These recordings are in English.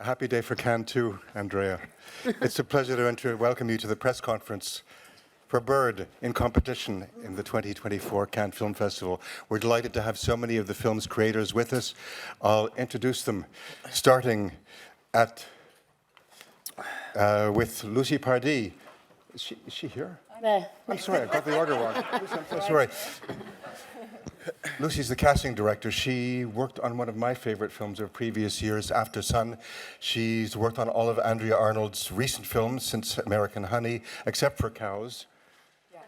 A happy day for Cannes too, Andrea. It's a pleasure to welcome you to the press conference for Bird in competition in the 2024 Cannes Film Festival. We're delighted to have so many of the film's creators with us. I'll introduce them, starting with Lucy Pardee. Is she here? There. I'm sorry, I got the order wrong. Lucy, I'm so sorry. Lucy's the casting director. She worked on one of my favorite films of previous years, After Sun. She's worked on all of Andrea Arnold's recent films since American Honey, except for Cows. Yeah.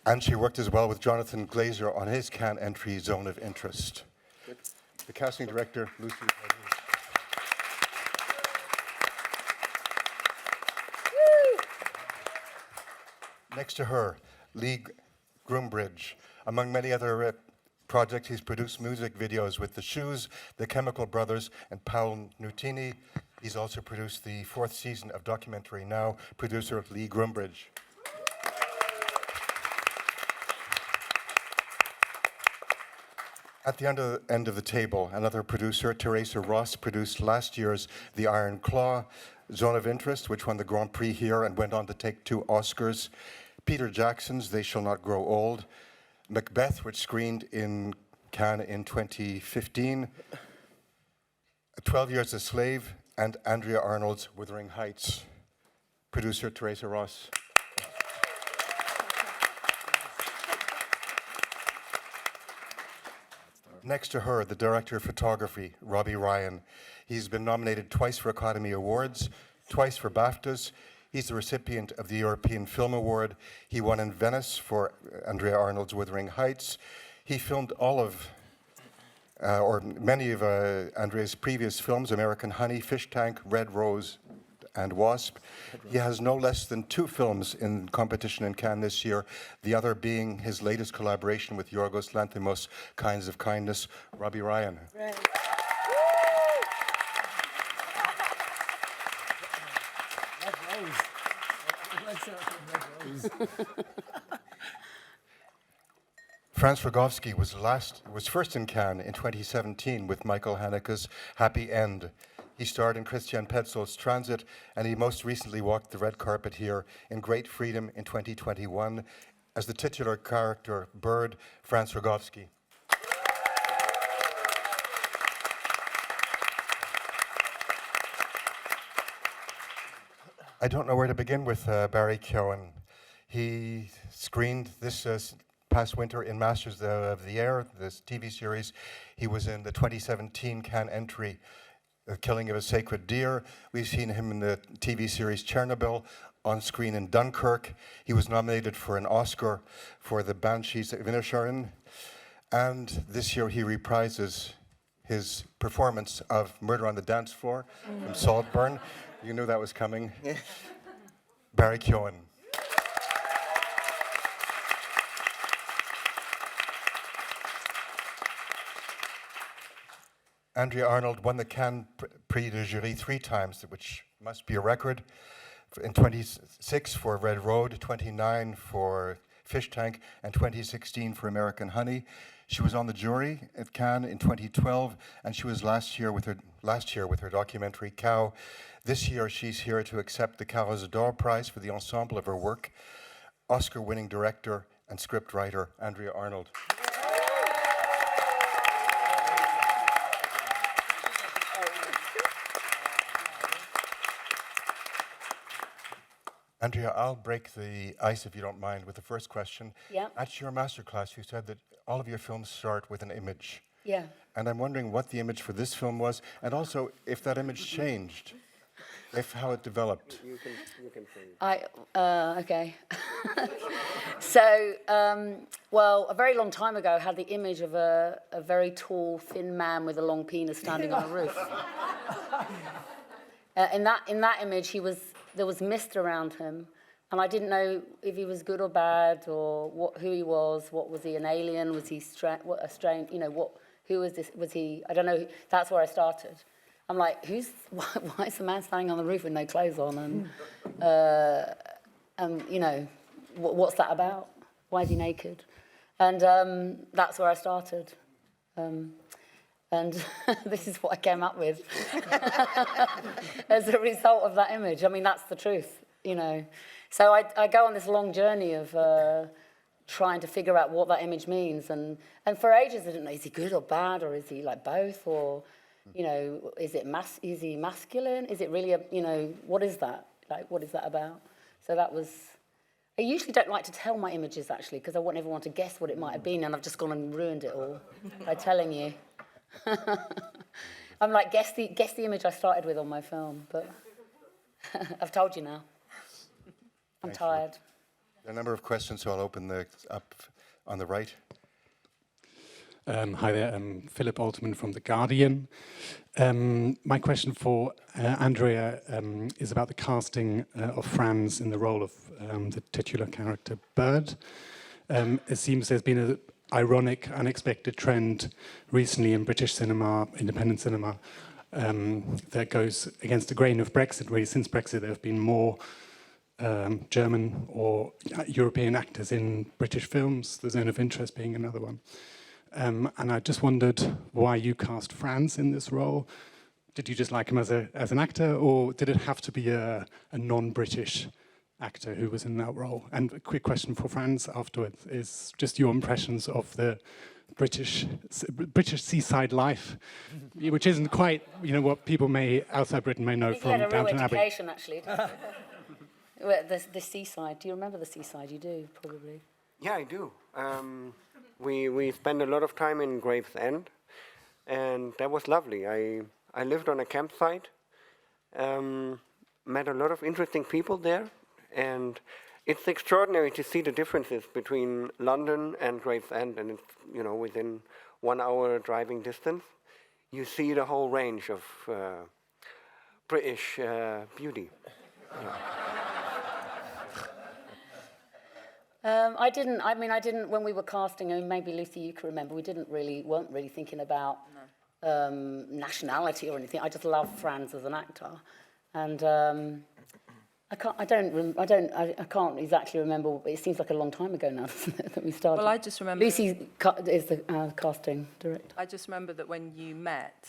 And she worked as well with Jonathan Glazer on his Cannes entry, Zone of Interest. Good. The casting director, Lucy. Next to her, Lee Groombridge. Among many other projects, he's produced music videos with The Shoes, The Chemical Brothers, and Paul Nutini. He's also produced the 4th season of Documentary Now, producer Lee Groombridge. At the end of the table, another producer, Teresa Ross, produced last year's The Iron Claw, Zone of Interest, which won the Grand Prix here and went on to take 2 Oscars. Peter Jackson's They Shall Not Grow Old, Macbeth, which screened in Cannes in 2015, 12 Years a Slave, and Andrea Arnold's Wuthering Heights. Producer Teresa Ross. Next to her, the director of photography, Robbie Ryan. He's been nominated twice for Academy Awards, twice for BAFTAs. He's the recipient of the European Film Award. He won in Venice for Andrea Arnold's Wuthering Heights. He filmed all of, or many of Andrea's previous films, American Honey, Fish Tank, Red Rose, and Wasp. He has no less than 2 films in competition in Cannes this year, the other being his latest collaboration with Yorgos Lanthimos, Kinds of Kindness. Robbie Ryan. Right. Franz Rogowski was first in Cannes in 2017 with Michael Haneke's Happy End. He starred in Christian Petzold's Transit, and he most recently walked the red carpet here in Great Freedom in 2021 as the titular character Bird, Franz Rogowski. I don't know where to begin with Barry Keoghan. He screened this past winter in Masters of the Air, this TV series. He was in the 2017 Cannes entry, The Killing of a Sacred Deer. We've seen him in the TV series Chernobyl, on screen in Dunkirk. He was nominated for an Oscar for The Banshees of Inisherin. And this year he reprises his performance of Murder on the Dance Floor from Saltburn. You knew that was coming. Barry Keoghan. Andrea Arnold won the Cannes Prix de Jury 3 times, which must be a record. In 26 for Red Road, 29 for Fish Tank, and 2016 for American Honey. She was on the jury at Cannes in 2012, and she was last year with her documentary Cow. This year, she's here to accept the Carlos d'Or Prize for the ensemble of her work. Oscar-winning director and scriptwriter Andrea Arnold. Andrea, I'll break the ice, if you don't mind, with the first question. Yeah. At your masterclass, you said that all of your films start with an image. Yeah. And I'm wondering what the image for this film was, and also if that image changed, how it developed. You can say. Okay. So, well, a very long time ago, I had the image of a very tall, thin man with a long penis standing on a roof. In that image, there was mist around him, and I didn't know if he was good or bad, or who he was. What was he, an alien? Was he strange? Who was this? Was he? I don't know. That's where I started. I'm like, why is the man standing on the roof with no clothes on? And what's that about? Why is he naked? And that's where I started. And this is what I came up with as a result of that image. I mean, that's the truth, you know. So I go on this long journey of trying to figure out what that image means. And for ages, I didn't know, is he good or bad, or is he like both? Or, you know, is he masculine? Is it really, you know, what is that? Like, what is that about? So that was... I usually don't like to tell my images, actually, because I want everyone to guess what it might have been, and I've just gone and ruined it all by telling you. I'm like, guess the image I started with on my film, but I've told you now. I'm tired. There are a number of questions, so I'll open up on the right. Hi there, I'm Philip Altman from The Guardian. My question for Andrea is about the casting of Franz in the role of the titular character Bird. It seems there's been an ironic, unexpected trend recently in British cinema, independent cinema, that goes against the grain of Brexit. Really, since Brexit, there have been more German or European actors in British films, The Zone of Interest being another one. And I just wondered why you cast Franz in this role. Did you just like him as an actor, or did it have to be a non-British actor who was in that role? And a quick question for Franz afterwards is just your impressions of the British seaside life, which isn't quite, you know, what people outside Britain may know from Downton Abbey. You had a real education, actually. The seaside. Do you remember the seaside? You do, probably. Yeah, I do. We spent a lot of time in Gravesend, and that was lovely. I lived on a campsite, met a lot of interesting people there, and it's extraordinary to see the differences between London and Gravesend, and it's, you know, within 1 hour driving distance, you see the whole range of British beauty. Yeah. I didn't, when we were casting, I mean, maybe Lucy, you can remember, weren't really thinking about nationality or anything. I just love Franz as an actor. And I can't exactly remember, but it seems like a long time ago now, doesn't it, that we started. Well, I just remember... Lucy is the casting director. I just remember that when you met,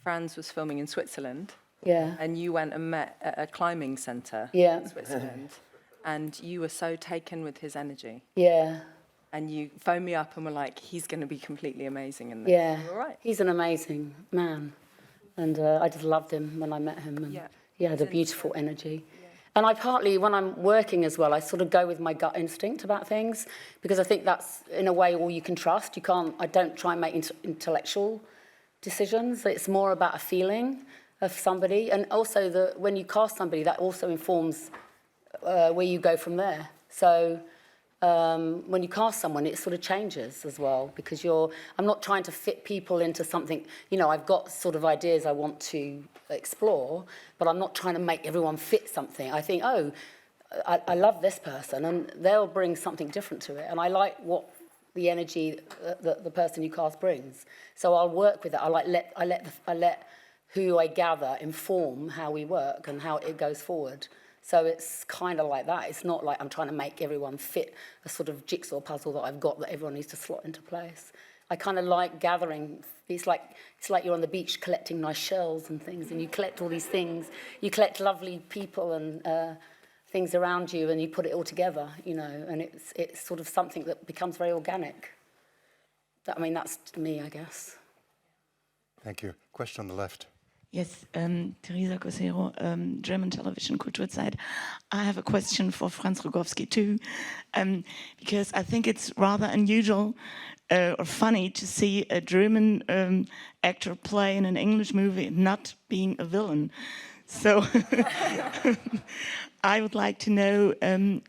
Franz was filming in Switzerland. Yeah. And you went and met at a climbing centre in Switzerland. And you were so taken with his energy. Yeah. And you phoned me up and were like, he's going to be completely amazing in this. Yeah. All right. He's an amazing man. And I just loved him when I met him. And he had a beautiful energy. Yeah. And I partly, when I'm working as well, I sort of go with my gut instinct about things, because I think that's, in a way, all you can trust. I don't try and make intellectual decisions. It's more about a feeling of somebody. And also, when you cast somebody, that also informs where you go from there. So when you cast someone, it sort of changes as well, because I'm not trying to fit people into something, you know, I've got sort of ideas I want to explore, but I'm not trying to make everyone fit something. I think, I love this person, and they'll bring something different to it, and I like what the energy that the person you cast brings. So I'll work with it. I let who I gather inform how we work and how it goes forward. So it's kind of like that. It's not like I'm trying to make everyone fit a sort of jigsaw puzzle that I've got that everyone needs to slot into place. I kind of like gathering. It's like you're on the beach collecting nice shells and things, and you collect all these things. You collect lovely people and things around you, and you put it all together, you know, and it's sort of something that becomes very organic. I mean, that's me, I guess. Thank you. Question on the left. Yes, Teresa Cosero, German television Kulturzeit. I have a question for Franz Rogowski too, because I think it's rather unusual or funny to see a German actor play in an English movie not being a villain. So I would like to know,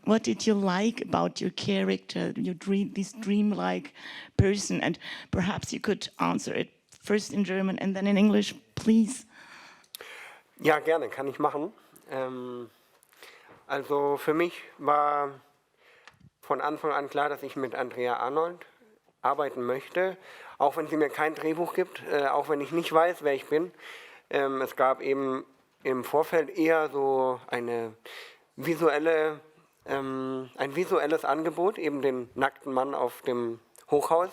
what did you like about your character, this dreamlike person, and perhaps you could answer it first in German and then in English, please. Ja, gerne, kann ich machen. Also für mich war von Anfang an klar, dass ich mit Andrea Arnold arbeiten möchte, auch wenn sie mir kein Drehbuch gibt, auch wenn ich nicht weiß, wer ich bin. Es gab eben im Vorfeld eher so ein visuelles Angebot, eben den nackten Mann auf dem Hochhaus,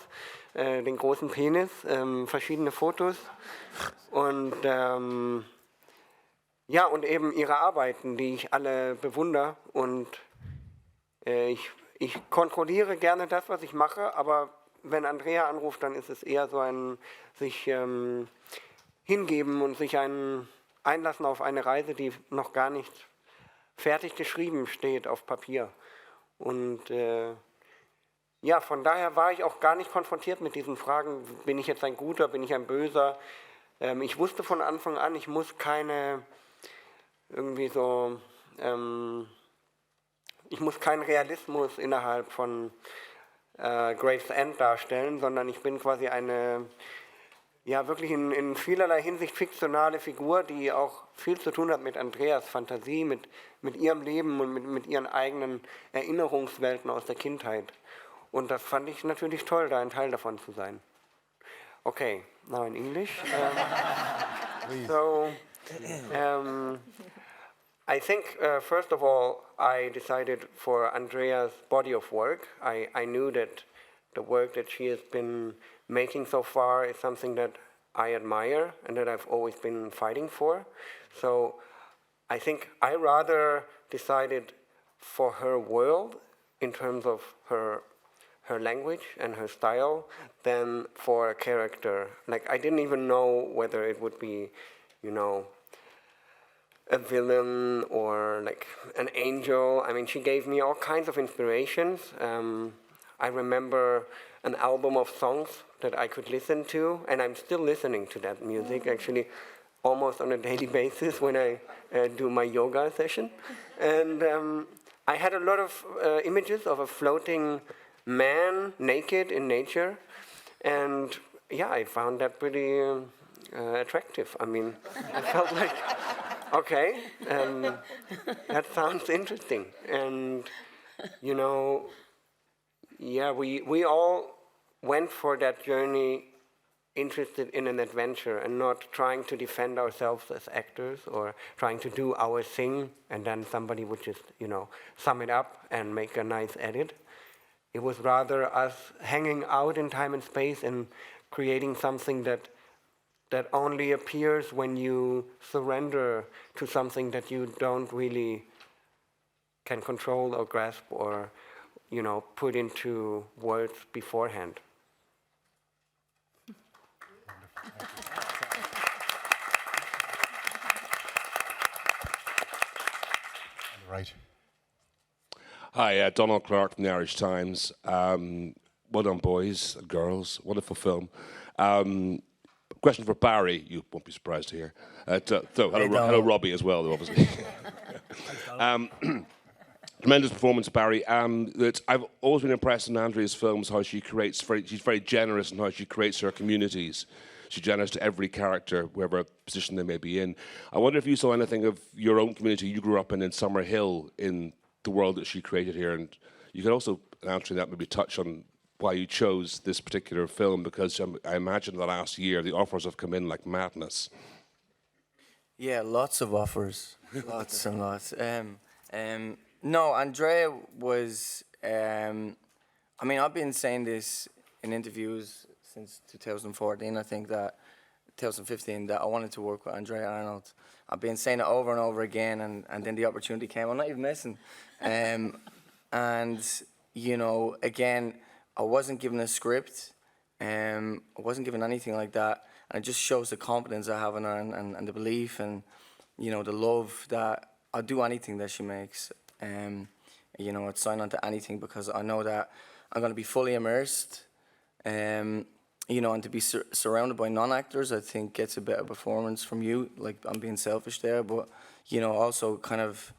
den großen Penis, verschiedene Fotos und ja, und eben ihre Arbeiten, die ich alle bewundere und ich kontrolliere gerne das, was ich mache, aber wenn Andrea anruft, dann ist es eher so ein sich hingeben und sich einlassen auf eine Reise, die noch gar nicht fertig geschrieben steht auf Papier. Und ja, von daher war ich auch gar nicht konfrontiert mit diesen Fragen, bin ich jetzt ein Guter, bin ich ein Böser. Ich wusste von Anfang an, ich muss keine irgendwie so, ich muss keinen Realismus innerhalb von Gravesend darstellen, sondern ich bin quasi eine, ja wirklich in vielerlei Hinsicht fiktionale Figur, die auch viel zu tun hat mit Andreas Fantasie, mit ihrem Leben und mit ihren eigenen Erinnerungswelten aus der Kindheit. Und das fand ich natürlich toll, da ein Teil davon zu sein. Okay, now in English. I think, first of all, I decided for Andrea's body of work. I knew that the work that she has been making so far is something that I admire and that I've always been fighting for. So I think I rather decided for her world in terms of her language and her style than for a character. Like, I didn't even know whether it would be, you know, a villain or like an angel. I mean, she gave me all kinds of inspirations. I remember an album of songs that I could listen to, and I'm still listening to that music actually almost on a daily basis when I do my yoga session. And I had a lot of images of a floating man naked in nature, and yeah, I found that pretty attractive. I mean, I felt like, okay, that sounds interesting. And, you know, yeah, we all went for that journey interested in an adventure and not trying to defend ourselves as actors or trying to do our thing and then somebody would just, you know, sum it up and make a nice edit. It was rather us hanging out in time and space and creating something that only appears when you surrender to something that you don't really can control or grasp or, you know, put into words beforehand. Right. Hi, Donald Clark from the Irish Times. Well done, boys and girls. Wonderful film. Question for Barry. You won't be surprised to hear. Hello, Robbie as well, obviously. Tremendous performance, Barry. That I've always been impressed in Andrea's films how she creates. She's very generous in how she creates her communities. She's generous to every character, wherever position they may be in. I wonder if you saw anything of your own community you grew up in Summerhill, in the world that she created here, and you could also, answering that, maybe touch on why you chose this particular film, because I imagine the last year the offers have come in like madness. Yeah, lots of offers, lots and lots. No, Andrea was. I mean, I've been saying this in interviews since 2014. I think that 2015 that I wanted to work with Andrea Arnold. I've been saying it over and over again, and then the opportunity came. I'm not even missing. And you know, again, I wasn't given a script. I wasn't given anything like that. And it just shows the confidence I have in her and the belief and, you know, the love that I'll do anything that she makes. You know, I'd sign on to anything because I know that I'm going to be fully immersed. You know, and to be surrounded by non-actors, I think gets a better performance from you. Like, I'm being selfish there, but, you know, also kind of,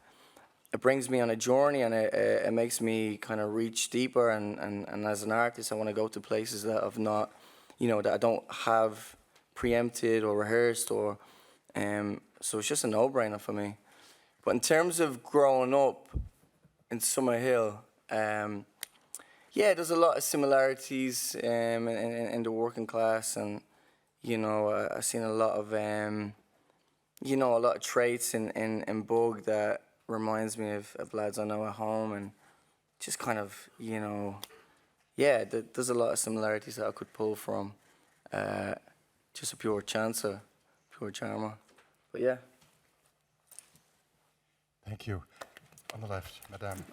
it brings me on a journey and it makes me kind of reach deeper. And as an artist, I want to go to places that I've not, you know, that I don't have preempted or rehearsed or, so it's just a no-brainer for me. But in terms of growing up in Summerhill, yeah, there's a lot of similarities in the working class, and you know, I've seen a lot of you know, a lot of traits in Bug that reminds me of lads I know at home, and just kind of, you know, yeah, there's a lot of similarities that I could pull from. Just a pure chancer, pure charmer. But yeah. Thank you. On the left, Madame.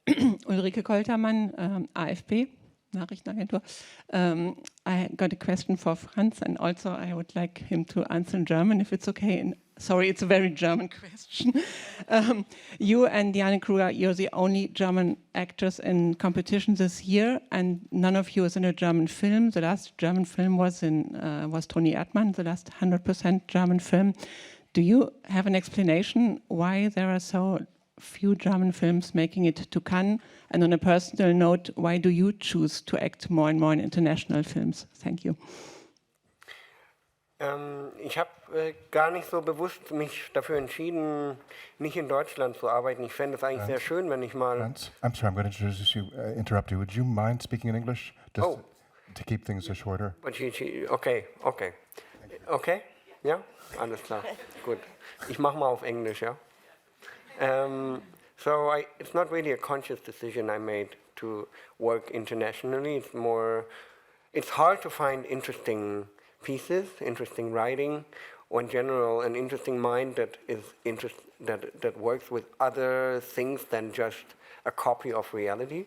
Ulrike Koltermann, AFP, Nachrichtenagentur. I got a question for Franz, and also I would like him to answer in German, if it's okay. And sorry, it's a very German question. You and Diane Kruger, you're the only German actors in competition this year, and none of you is in a German film. The last German film was Toni Erdmann, the last 100% German film. Do you have an explanation why there are so few German films making it to Cannes? And on a personal note, why do you choose to act more and more in international films? Thank you. Ich habe gar nicht so bewusst mich dafür entschieden, nicht in Deutschland zu arbeiten. Ich fände es eigentlich sehr schön, wenn ich mal... Franz, I'm sorry, I'm going to interrupt you. Would you mind speaking in English? Just to keep things shorter. Okay. Okay? Ja? Alles klar. Gut. Ich mache mal auf Englisch, ja? So it's not really a conscious decision I made to work internationally. It's hard to find interesting pieces, interesting writing, or in general an interesting mind that that works with other things than just a copy of reality.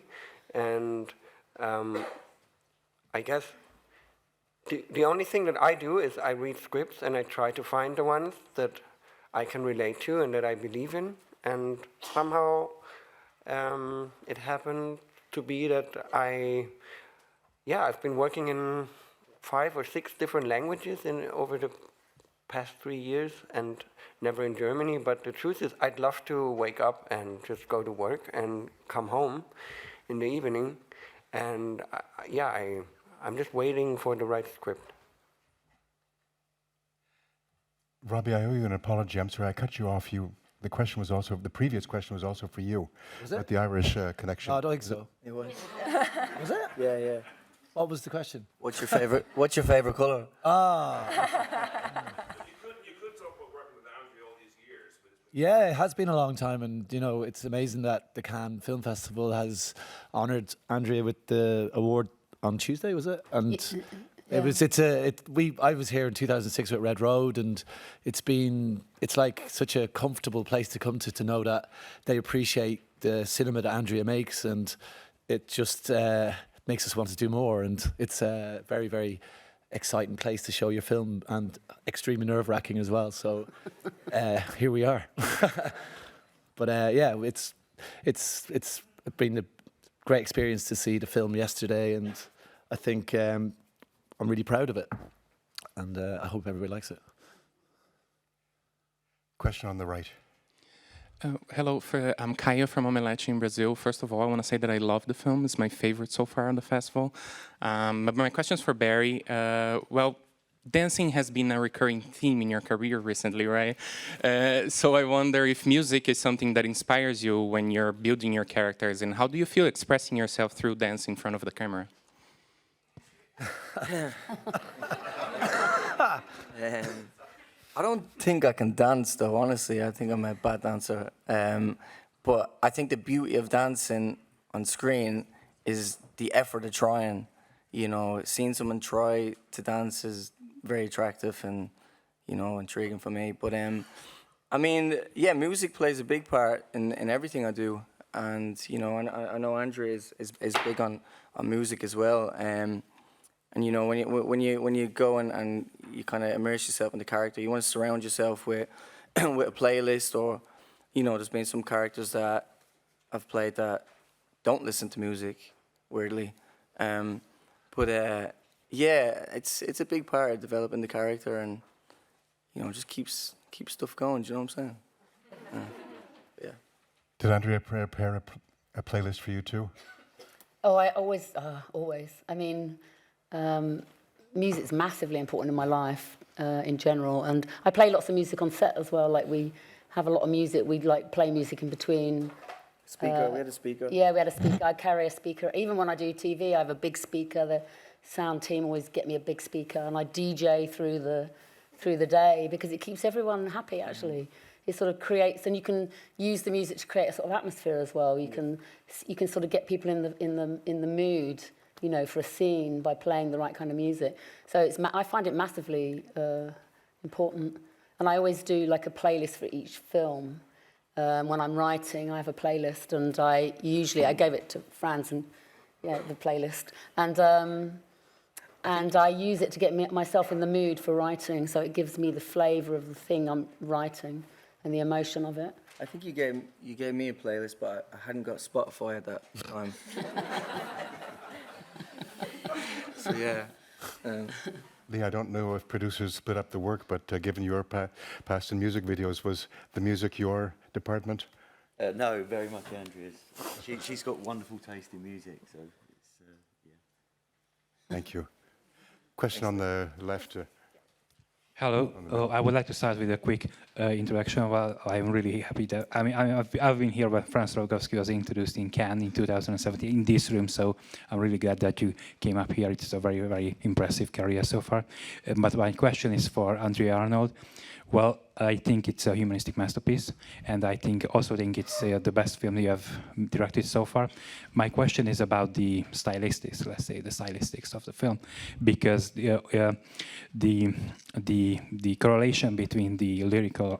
And I guess the only thing that I do is I read scripts and I try to find the ones that I can relate to and that I believe in. And somehow it happened to be that I've been working in 5 or 6 different languages over the past 3 years, and never in Germany. But the truth is, I'd love to wake up and just go to work and come home in the evening. And I'm just waiting for the right script. Robbie, I owe you an apology. I'm sorry, I cut you off. The previous question was also for you. Was it? With the Irish connection. No, I don't think so. It was. Was it? Yeah. What was the question? What's your favorite color? Ah. You could talk about working with Andrea all these years. Yeah, it has been a long time, and it's amazing that the Cannes Film Festival has honoured Andrea with the award on Tuesday, was it? And I was here in 2006 with Red Road, and it's like such a comfortable place to come to know that they appreciate the cinema that Andrea makes, and it just makes us want to do more. And it's a very, very exciting place to show your film, and extremely nerve-wracking as well. So here we are. But it's been a great experience to see the film yesterday, and I think I'm really proud of it, and I hope everybody likes it. Question on the right. Hello, I'm Nykiya from Omelete in Brazil. First of all, I want to say that I love the film. It's my favorite so far on the festival. But my question is for Barry. Dancing has been a recurring theme in your career recently, right? So I wonder if music is something that inspires you when you're building your characters, and how do you feel expressing yourself through dance in front of the camera? I don't think I can dance, though, honestly. I think I'm a bad dancer. But I think the beauty of dancing on screen is the effort of trying. Seeing someone try to dance is very attractive and, intriguing for me. But, music plays a big part in everything I do. And, I know Andrea is big on music as well. And when you go and you kind of immerse yourself in the character, you want to surround yourself with with a playlist, or there's been some characters that I've played that don't listen to music, weirdly. It's a big part of developing the character, and just keeps stuff going. Do you know what I'm saying? Yeah. Did Andrea prepare a playlist for you too? Oh, I always. I mean. Music's massively important in my life in general, and I play lots of music on set as well. Like, we have a lot of music. We play music in between. We had a speaker. Yeah, we had a speaker. I carry a speaker. Even when I do TV, I have a big speaker. The sound team always get me a big speaker, and I DJ through the day because it keeps everyone happy. Actually, it sort of creates, and you can use the music to create a sort of atmosphere as well. You can sort of get people in the mood, you know, for a scene by playing the right kind of music. So I find it massively important, and I always do like a playlist for each film. When I'm writing, I have a playlist, and I gave it to Franz, and the playlist, and I use it to get myself in the mood for writing. So it gives me the flavour of the thing I'm writing and the emotion of it. I think you gave me a playlist, but I hadn't got Spotify at that time. So yeah. Lee, I don't know if producers split up the work, but given your past in music videos, was the music your department? No, very much Andrea's. She's got wonderful taste in music, so it's, yeah. Thank you. Question on the left. Hello. I would like to start with a quick introduction. Well, I'm really happy that I've been here when Franz Rogowski was introduced in Cannes in 2017 in this room. So I'm really glad that you came up here. It's a very, very impressive career so far. But my question is for Andrea Arnold. Well, I think it's a humanistic masterpiece, and I also think it's the best film you have directed so far. My question is about the stylistics, let's say the stylistics of the film, because the correlation between the lyrical,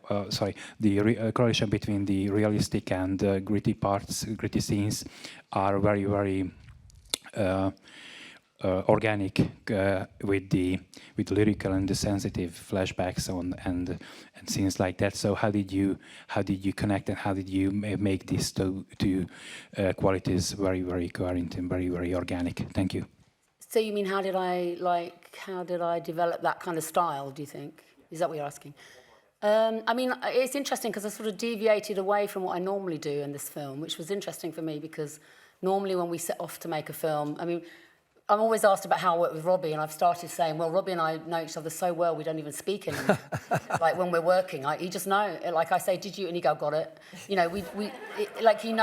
correlation between the realistic and gritty parts, gritty scenes, are very, very organic with the lyrical and the sensitive flashbacks and scenes like that. So how did you connect, and how did you make these two qualities very, very coherent and very, very organic? Thank you. So you mean how did I develop that kind of style, do you think? Is that what you're asking? I mean, it's interesting because I sort of deviated away from what I normally do in this film, which was interesting for me because normally when we set off to make a film, I mean, I'm always asked about how I work with Robbie, and I've started saying, well, Robbie and I know each other so well, we don't even speak anymore. Like when we're working, he just knows. Like I say, did you? And he go, got it. You know, he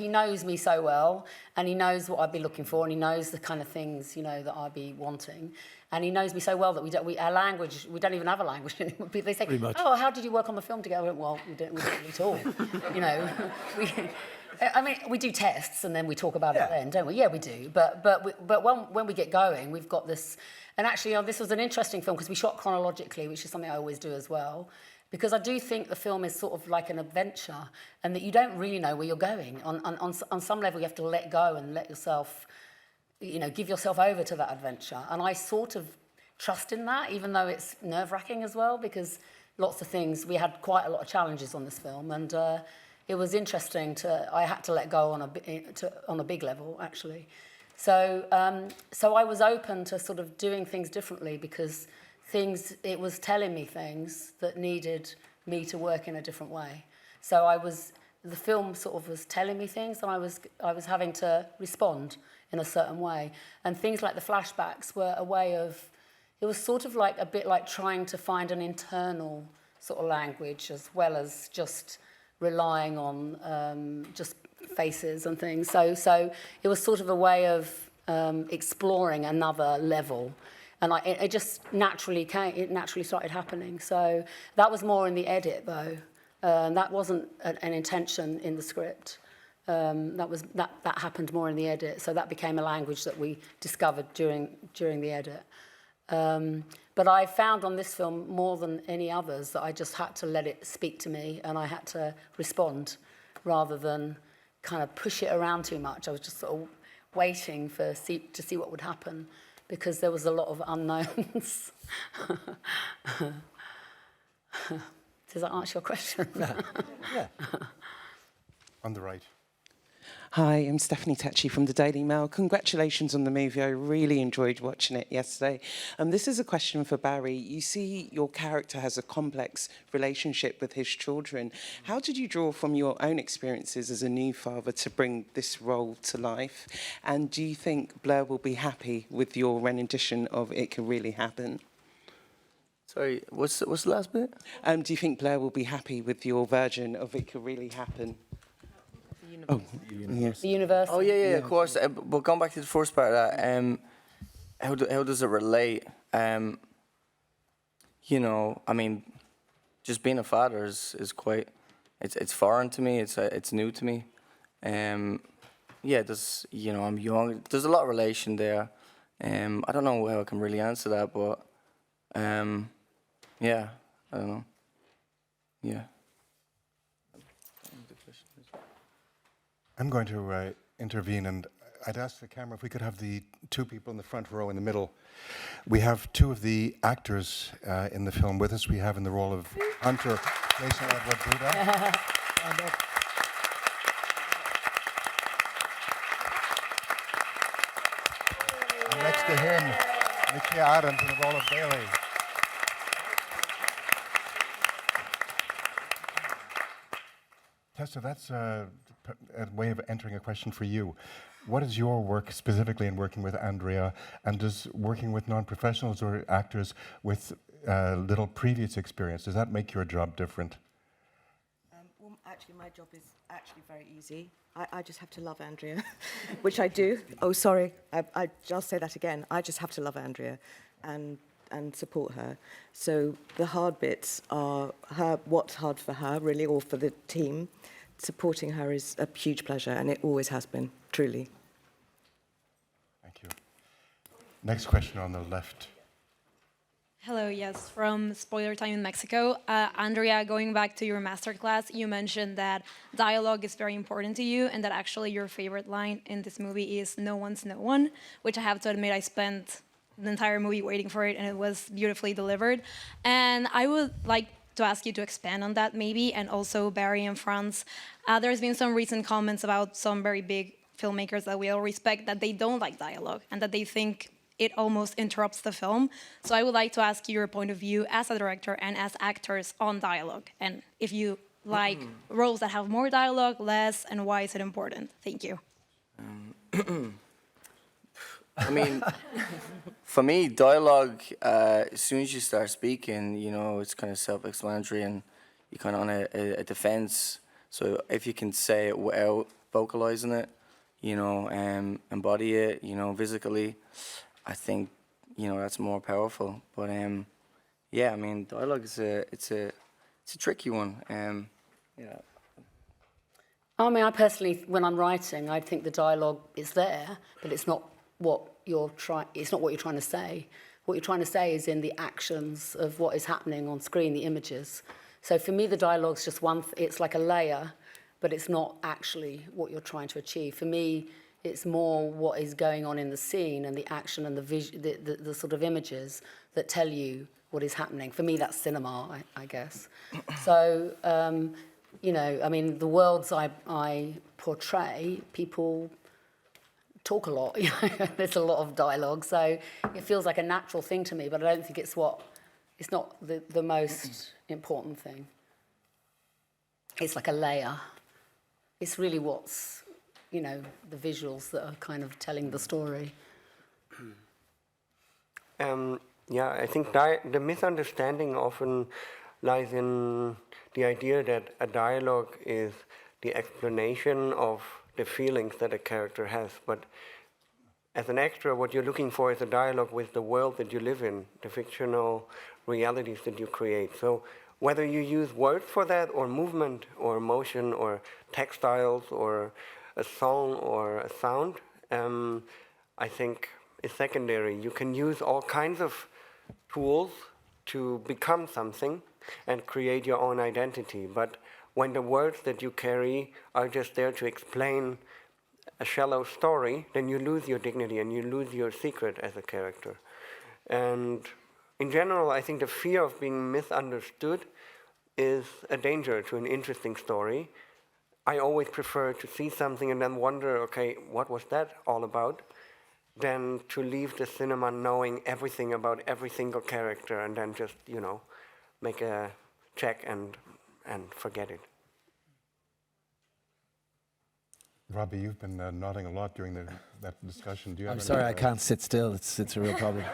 knows me so well, and he knows what I'd be looking for, and he knows the kind of things, you know, that I'd be wanting. And he knows me so well that we don't even have a language anymore. They say, oh, how did you work on the film together? I went, well, we don't really at all. You know, I mean, we do tests and then we talk about it then, don't we? Yeah, we do. But when we get going, we've got this. And actually, this was an interesting film because we shot chronologically, which is something I always do as well. Because I do think the film is sort of like an adventure, and that you don't really know where you're going. On some level, you have to let go and let yourself, you know, give yourself over to that adventure. And I sort of trust in that, even though it's nerve-wracking as well, because lots of things, we had quite a lot of challenges on this film, and it was interesting I had to let go on a big level, actually. So I was open to sort of doing things differently because it was telling me things that needed me to work in a different way. So the film sort of was telling me things, and I was having to respond in a certain way. And things like the flashbacks were a way of, it was sort of like a bit like trying to find an internal sort of language as well as just relying on just faces and things. So it was sort of a way of exploring another level. And it just naturally started happening. So that was more in the edit, though. That wasn't an intention in the script. That happened more in the edit. So that became a language that we discovered during the edit. But I found on this film more than any others that I just had to let it speak to me, and I had to respond rather than kind of push it around too much. I was just sort of waiting to see what would happen, because there was a lot of unknowns. Does that answer your question? Yeah. On the right. Hi, I'm Stephanie Tetchy from the Daily Mail. Congratulations on the movie. I really enjoyed watching it yesterday. This is a question for Barry. You see your character has a complex relationship with his children. How did you draw from your own experiences as a new father to bring this role to life? And do you think Blair will be happy with your rendition of It Could Really Happen? Sorry, what's the last bit? Do you think Blair will be happy with your version of It Could Really Happen? Oh, yes. The universe. Oh, yeah, of course. But going back to the first part of that, how does it relate? You know, I mean, just being a father is quite, it's foreign to me. It's new to me. Yeah, there's, you know, I'm young. There's a lot of relation there. I don't know how I can really answer that, but yeah, I don't know. Yeah. I'm going to intervene, and I'd ask the camera if we could have the two people in the front row in the middle. We have two of the actors in the film with us. We have in the role of Hunter, Jason Edward Buda. And next to him, Nykiya in the role of Bailey. Tessa, that's a way of entering a question for you. What is your work specifically in working with Andrea, and does working with non-professionals or actors with little previous experience, does that make your job different? Well, actually, my job is actually very easy. I just have to love Andrea, which I do. Oh, sorry, I'll say that again. I just have to love Andrea and support her. So the hard bits are what's hard for her, really, or for the team. Supporting her is a huge pleasure, and it always has been, truly. Thank you. Next question on the left. Hello, yes, from Spoiler Time in Mexico. Andrea, going back to your masterclass, you mentioned that dialogue is very important to you, and that actually your favorite line in this movie is "No one's no one," which I have to admit I spent the entire movie waiting for it, and it was beautifully delivered. And I would like to ask you to expand on that maybe, and also Barry and Franz. There's been some recent comments about some very big filmmakers that we all respect that they don't like dialogue and that they think it almost interrupts the film. So I would like to ask you your point of view as a director and as actors on dialogue, and if you like roles that have more dialogue, less, and why is it important? Thank you. I mean, for me, dialogue, as soon as you start speaking, you know, it's kind of self-explanatory and you're kind of on a defense. So if you can say it without vocalizing it, you know, embody it, you know, physically, I think, you know, that's more powerful. But yeah, I mean, dialogue is it's a tricky one. Yeah. I mean, I personally, when I'm writing, I think the dialogue is there, but it's not what you're trying. It's not what you're trying to say. What you're trying to say is in the actions of what is happening on screen, the images. So for me, the dialogue's just one. It's like a layer, but it's not actually what you're trying to achieve. For me, it's more what is going on in the scene and the action and the sort of images that tell you what is happening. For me, that's cinema, I guess. So, you know, I mean, the worlds I portray, people talk a lot. There's a lot of dialogue, so it feels like a natural thing to me, but I don't think it's not the most important thing. It's like a layer. It's really what's, you know, the visuals that are kind of telling the story. Yeah, I think the misunderstanding often lies in the idea that a dialogue is the explanation of the feelings that a character has. But as an actor, what you're looking for is a dialogue with the world that you live in, the fictional realities that you create. So whether you use words for that, or movement, or motion, or textiles, or a song, or a sound, I think is secondary. You can use all kinds of tools to become something and create your own identity. But when the words that you carry are just there to explain a shallow story, then you lose your dignity and you lose your secret as a character. And in general, I think the fear of being misunderstood is a danger to an interesting story. I always prefer to see something and then wonder, okay, what was that all about? Than to leave the cinema knowing everything about every single character and then just, you know, make a check and forget it. Robbie, you've been nodding a lot during that discussion. Do you have I'm sorry, I can't sit still. It's a real problem.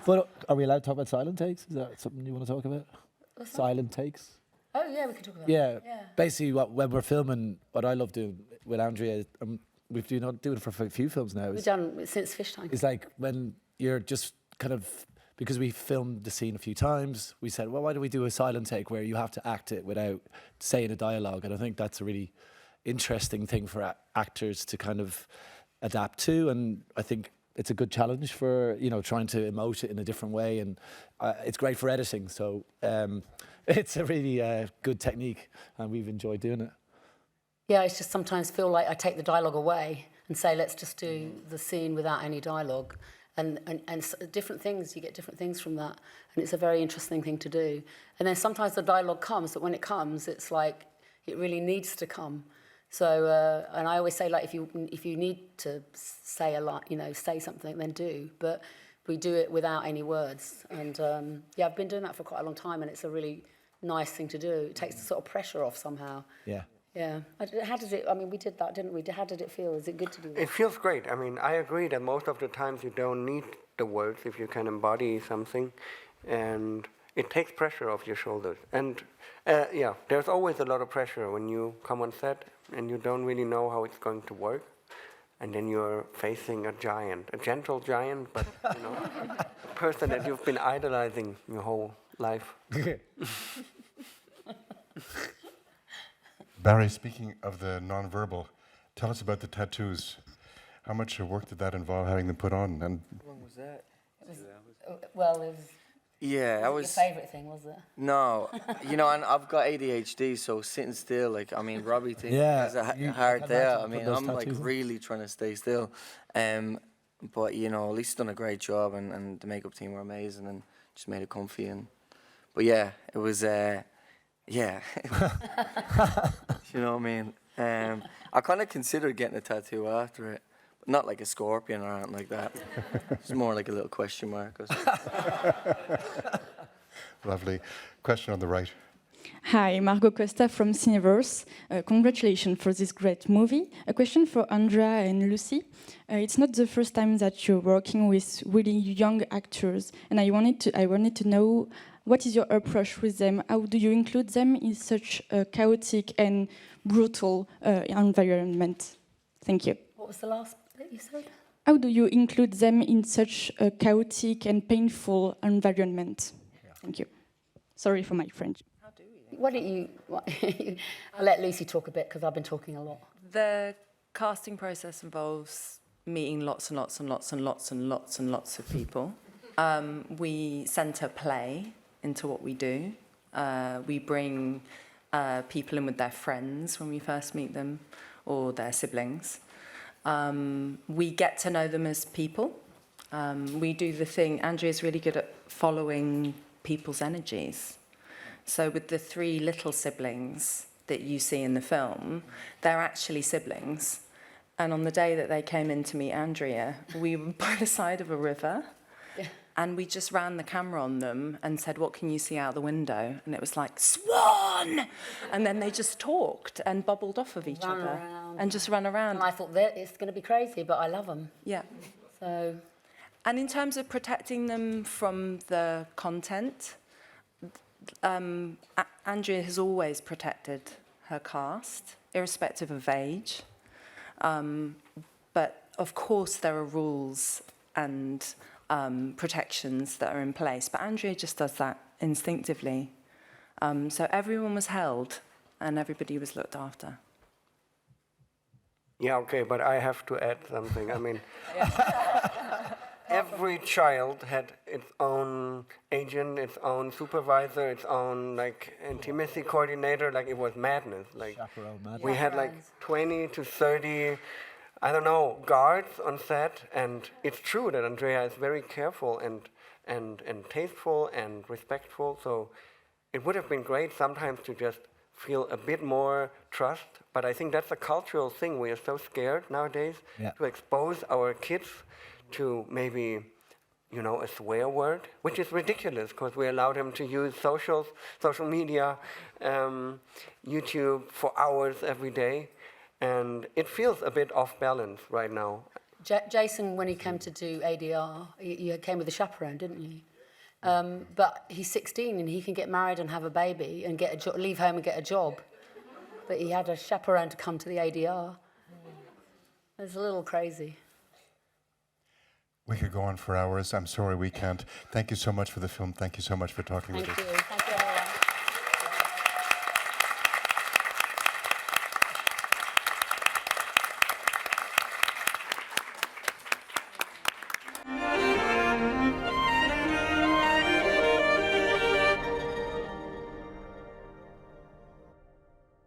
But are we allowed to talk about silent takes? Is that something you want to talk about? Silent takes? Oh, yeah, we can talk about that. Yeah. Basically, when we're filming, what I love doing with Andrea, we've been doing it for a few films now. We've done it since Fish Tank. It's like when you're just kind of because we filmed the scene a few times, we said, well, why don't we do a silent take where you have to act it without saying a dialogue? And I think that's a really interesting thing for actors to kind of adapt to. And I think it's a good challenge for, you know, trying to emote it in a different way. And it's great for editing. So it's a really good technique, and we've enjoyed doing it. Yeah, I just sometimes feel like I take the dialogue away and say, let's just do the scene without any dialogue. And different things, you get different things from that. And it's a very interesting thing to do. And then sometimes the dialogue comes, but when it comes, it's like, it really needs to come. So, and I always say, like, if you need to say a lot, you know, say something, then do. But we do it without any words. And yeah, I've been doing that for quite a long time, and it's a really nice thing to do. It takes the sort of pressure off somehow. Yeah. Yeah. How did it, I mean, we did that, didn't we? How did it feel? Is it good to do that? It feels great. I mean, I agree that most of the times you don't need the words if you can embody something. And it takes pressure off your shoulders. And yeah, there's always a lot of pressure when you come on set and you don't really know how it's going to work. And then you're facing a giant, a gentle giant, but you know, a person that you've been idolizing your whole life. Barry, speaking of the non-verbal, tell us about the tattoos. How much work did that involve, having them put on? And How long was that? Well, it was... Yeah, I was. Your favourite thing, was it? No, you know, and I've got ADHD, so sitting still, like, I mean, Robbie thinks Yeah, it's a you hard can day. imagine I mean, putting those I'm like tattoos on. really trying to stay still. But you know, at least done a great job, and the makeup team were amazing, and just made it comfy. And but yeah, it was yeah. You know what I mean? I kind of considered getting a tattoo after it. Not like a scorpion or anything like that. It's more like a little question mark. Or something. lovely. Question on the right. Hi, Margot Costa from Cineverse. Congratulations for this great movie. A question for Andrea and Lucy. It's not the first time that you're working with really young actors, and I wanted to know, what is your approach with them? How do you include them in such a chaotic and brutal environment? Thank you. What was the last bit you said? How do you include them in such a chaotic and painful environment? Yeah. Thank you. Sorry for my French. Why don't you... I'll let Lucy talk a bit, because I've been talking a lot. The casting process involves meeting lots and lots and lots and lots and lots and lots of people. We centre play into what we do. We bring people in with their friends when we first meet them, or their siblings. We get to know them as people. We do the thing, Andrea's really good at following people's energies. So with the three little siblings that you see in the film, they're actually siblings. And on the day that they came in to meet Andrea, we were by the side of a river. Yeah. And we just ran the camera on them and said, what can you see out the window? And it was like, swan! And then they just talked and bubbled off of each other. And just ran around. And I thought, that it's going to be crazy, but I love them. Yeah. So... And in terms of protecting them from the content, Andrea has always protected her cast, irrespective of age. But of course there are rules and protections that are in place, but Andrea just does that instinctively. So everyone was held and everybody was looked after. Yeah, okay, but I have to add something. I mean, every child had its own agent, its own supervisor, its own like intimacy coordinator. Like, it was madness. Like, we had like 20 to 30, I don't know, guards on set. And it's true that Andrea is very careful and tasteful and respectful. So it would have been great sometimes to just feel a bit more trust. But I think that's a cultural thing. We are so scared nowadays to expose our kids to maybe, you know, a swear word, which is ridiculous because we allow them to use social media, YouTube for hours every day. And it feels a bit off balance right now. Jason, when he came to do ADR, you came with a chaperone, didn't you? But he's 16 and he can get married and have a baby and get a leave home and get a job. But he had a chaperone to come to the ADR. It's a little crazy. We could go on for hours. I'm sorry we can't. Thank you so much for the film. Thank you so much for talking with us. Thank you.